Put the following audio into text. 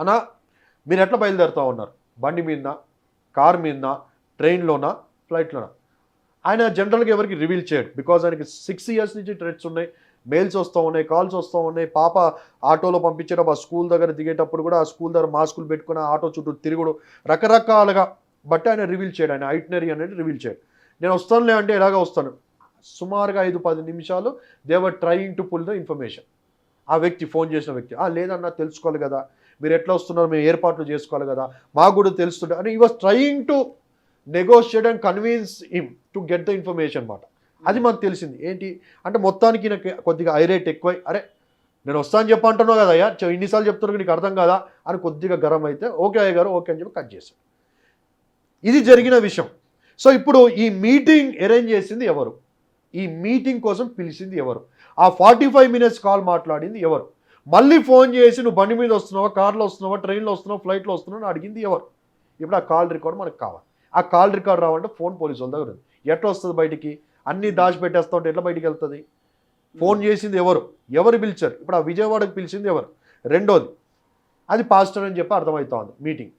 అన్నా మీరు ఎట్లా బయలుదేరుతూ ఉన్నారు, బండి మీదనా, కార్ మీదనా, ట్రైన్లోనా, ఫ్లైట్లోనా? ఆయన జనరల్గా ఎవరికి రివీల్ చేయడు, బికాజ్ ఆయనకి 6 years నుంచి థ్రెట్స్ ఉన్నాయి, మెయిల్స్ వస్తూ ఉన్నాయి, కాల్స్ వస్తూ ఉన్నాయి. పాప ఆటోలో పంపించేటప్పుడు ఆ స్కూల్ దగ్గర దిగేటప్పుడు కూడా ఆ స్కూల్ దగ్గర మాస్కులు పెట్టుకుని ఆటో చుట్టూ తిరుగుడు రకరకాలుగా. బట్ ఆయన రివీల్ చేయడు, ఆయన ఐటినరీ అనేది రివీల్ చేయడు. నేను వస్తానులే అంటే ఎలాగ వస్తాను, సుమారుగా 5-10 నిమిషాలు they were trying to pull the information. ఆ వ్యక్తి, ఫోన్ చేసిన వ్యక్తి, లేదన్నా తెలుసుకోవాలి కదా, మీరు ఎట్లా వస్తున్నారు, మేము ఏర్పాట్లు చేసుకోవాలి కదా, మాకు కూడా తెలుస్తుంటే అని ఈ was trying to negotiate and convince him to get the information అన్నమాట. అది మాకు తెలిసింది. ఏంటి అంటే మొత్తానికి నాకు కొద్దిగా ఐరేట్ ఎక్కువై, అరే నేను వస్తాను చెప్పంటున్నావు కదా అయ్యా, ఇన్నిసార్లు చెప్తున్నా నీకు అర్థం కదా అని కొద్దిగా గరం అయితే, ఓకే అయ్య గారు ఓకే అని చెప్పి కట్ చేశాను. ఇది జరిగిన విషయం. సో ఇప్పుడు ఈ మీటింగ్ అరేంజ్ చేసింది ఎవరు, ఈ మీటింగ్ కోసం పిలిచింది ఎవరు, ఆ 45 minutes కాల్ మాట్లాడింది ఎవరు, మళ్ళీ ఫోన్ చేసి నువ్వు బండి మీద వస్తున్నావా, కార్లో వస్తున్నావా, ట్రైన్లో వస్తున్నావా, ఫ్లైట్లో వస్తున్నావు అని అడిగింది ఎవరు? ఇప్పుడు ఆ కాల్ రికార్డ్ మనకు కావాలి. ఆ కాల్ రికార్డ్ రావాలంటే ఫోన్ పోలీసు వాళ్ళ దగ్గర ఉంది. ఎట్లా వస్తుంది బయటికి? అన్నీ దాచిపెట్టేస్తా ఉంటే ఎట్లా బయటికి వెళ్తుంది? ఫోన్ చేసింది ఎవరు, ఎవరు పిలిచారు? ఇప్పుడు ఆ విజయవాడకు పిలిచింది ఎవరు? రెండోది, అది పాస్టర్ అని చెప్పి అర్థమవుతా ఉంది మీటింగ్.